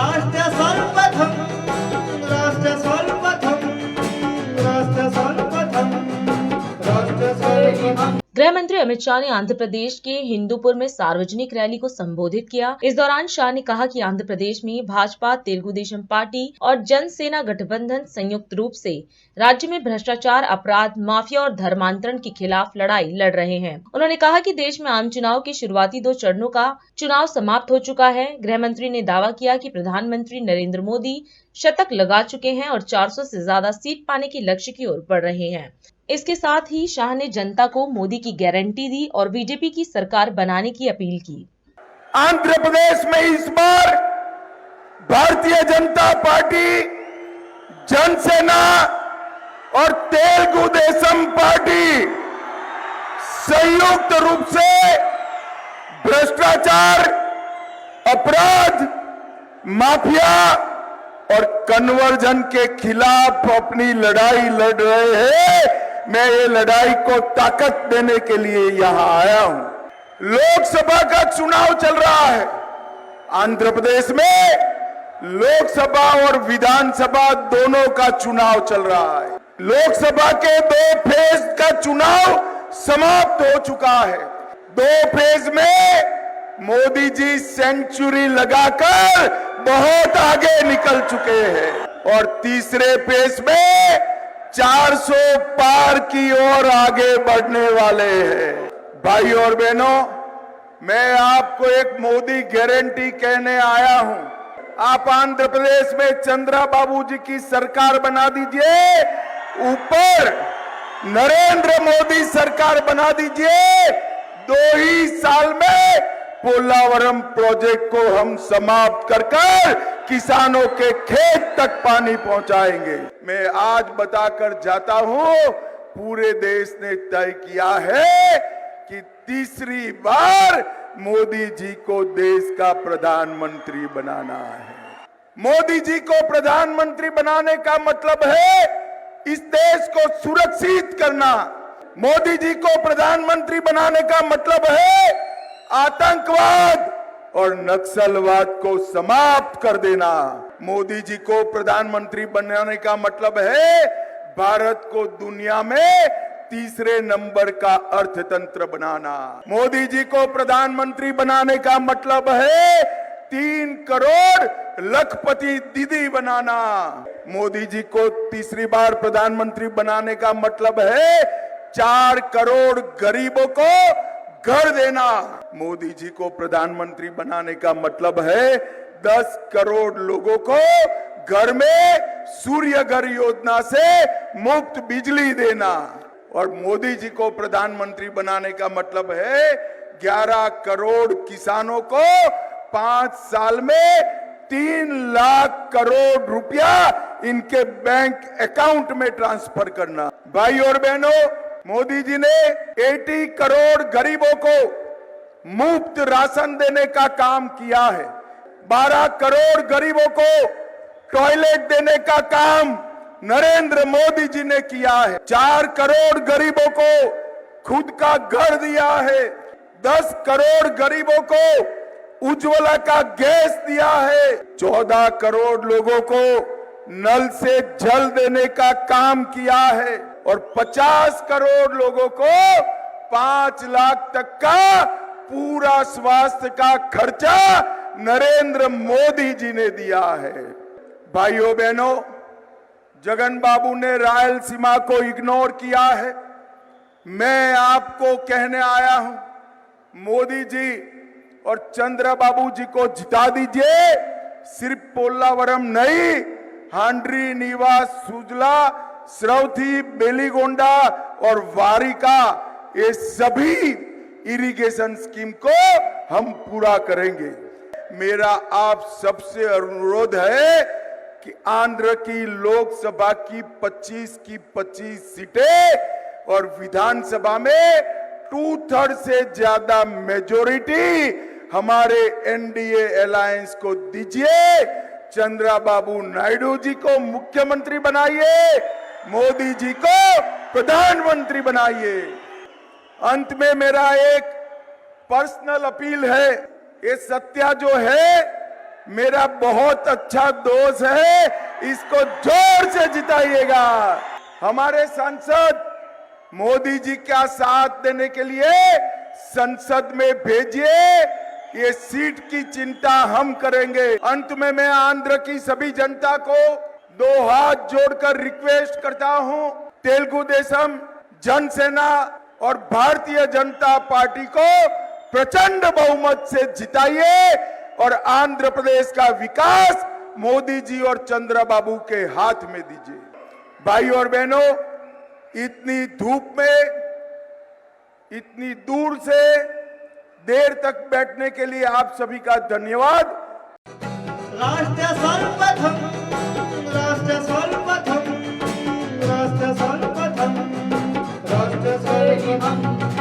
राष्ट्र सर्वप्रथम राष्ट्र सर्वप्रथम राष्ट्र सर्वप्रथम राष्ट्र सर्वप्रथम। गृह मंत्री अमित शाह ने आंध्र प्रदेश के हिंदूपुर में सार्वजनिक रैली को संबोधित किया। इस दौरान शाह ने कहा कि आंध्र प्रदेश में भाजपा, तेलुगु देशम पार्टी और जनसेना गठबंधन संयुक्त रूप से राज्य में भ्रष्टाचार, अपराध, माफिया और धर्मांतरण के खिलाफ लड़ाई लड़ रहे हैं। उन्होंने कहा कि देश में आम चुनाव के शुरुआती 2 चरणों का चुनाव समाप्त हो चुका है। गृह मंत्री ने दावा किया कि प्रधानमंत्री नरेंद्र मोदी शतक लगा चुके हैं और 400 से ज्यादा सीट पाने के लक्ष्य की ओर बढ़ रहे हैं। इसके साथ ही शाह ने जनता को मोदी की गारंटी दी और बीजेपी की सरकार बनाने की अपील की। आंध्र प्रदेश में इस बार भारतीय जनता पार्टी, जनसेना और तेलुगु देशम पार्टी संयुक्त रूप से भ्रष्टाचार, अपराध, माफिया और कन्वर्जन के खिलाफ अपनी लड़ाई लड़ रहे हैं। मैं ये लड़ाई को ताकत देने के लिए यहां आया हूं। लोकसभा का चुनाव चल रहा है। आंध्र प्रदेश में लोकसभा और विधानसभा दोनों का चुनाव चल रहा है। लोकसभा के 2 फेज का चुनाव समाप्त हो चुका है। 2 फेज में मोदी जी सेंचुरी लगाकर बहुत आगे निकल चुके हैं और तीसरे फेज में 400 पार की ओर आगे बढ़ने वाले हैं। भाई और बहनों, मैं आपको एक मोदी गारंटी कहने आया हूं। आप आंध्र प्रदेश में चंद्रबाबू जी की सरकार बना दीजिए, ऊपर नरेंद्र मोदी सरकार बना दीजिए। 2 ही साल में पोलावरम प्रोजेक्ट को हम समाप्त कर किसानों के खेत तक पानी पहुंचाएंगे। मैं आज बताकर जाता हूं, पूरे देश ने तय किया है कि तीसरी बार मोदी जी को देश का प्रधानमंत्री बनाना है। मोदी जी को प्रधानमंत्री बनाने का मतलब है इस देश को सुरक्षित करना। मोदी जी को प्रधानमंत्री बनाने का मतलब है आतंकवाद और नक्सलवाद को समाप्त कर देना। मोदी जी को प्रधानमंत्री बनाने का मतलब है भारत को दुनिया में तीसरे नंबर का अर्थतंत्र बनाना। मोदी जी को प्रधानमंत्री बनाने का मतलब है 3 करोड़ लखपति दीदी बनाना। मोदी जी को तीसरी बार प्रधानमंत्री बनाने का मतलब है 4 करोड़ गरीबों को घर देना। मोदी जी को प्रधानमंत्री बनाने का मतलब है 10 करोड़ लोगों को घर में सूर्य घर योजना से मुफ्त बिजली देना। और मोदी जी को प्रधानमंत्री बनाने का मतलब है 11 करोड़ किसानों को 5 साल में 3 लाख करोड़ रुपया इनके बैंक अकाउंट में ट्रांसफर करना। भाई और बहनों, मोदी जी ने 80 करोड़ गरीबों को मुफ्त राशन देने का काम किया है। 12 करोड़ गरीबों को टॉयलेट देने का काम नरेंद्र मोदी जी ने किया है। 4 करोड़ गरीबों को खुद का घर दिया है। 10 करोड़ गरीबों को उज्ज्वला का गैस दिया है। 14 करोड़ लोगों को नल से जल देने का काम किया है और 50 करोड़ लोगों को 5 लाख तक का पूरा स्वास्थ्य का खर्चा नरेंद्र मोदी जी ने दिया है। भाइयों बहनों, जगन बाबू ने रायलसीमा को इग्नोर किया है। मैं आपको कहने आया हूं, मोदी जी और चंद्रबाबू जी को जिता दीजिए। सिर्फ पोलावरम नहीं, हांड्री, नीवा, सुजला, श्रवथी, बेलीगोंडा और वारिका, ये सभी इरिगेशन स्कीम को हम पूरा करेंगे। मेरा आप सबसे अनुरोध है कि आंध्र की लोकसभा की 25 की 25 सीटें और विधानसभा में 2/3 से ज्यादा मेजोरिटी हमारे एनडीए अलायंस को दीजिए। चंद्रबाबू नायडू जी को मुख्यमंत्री बनाइए, मोदी जी को प्रधानमंत्री बनाइए। अंत में मेरा एक पर्सनल अपील है। ये सत्या जो है मेरा बहुत अच्छा दोस्त है, इसको जोर से जिताइएगा। हमारे सांसद मोदी जी का साथ देने के लिए संसद में भेजिए, ये सीट की चिंता हम करेंगे। अंत में मैं आंध्र की सभी जनता को दो हाथ जोड़कर रिक्वेस्ट करता हूं, तेलुगु देशम, जनसेना और भारतीय जनता पार्टी को प्रचंड बहुमत से जिताइए और आंध्र प्रदेश का विकास मोदी जी और चंद्रबाबू के हाथ में दीजिए। भाई और बहनों, इतनी धूप में इतनी दूर से देर तक बैठने के लिए आप सभी का धन्यवाद। राष्ट्र सर्वप्रथम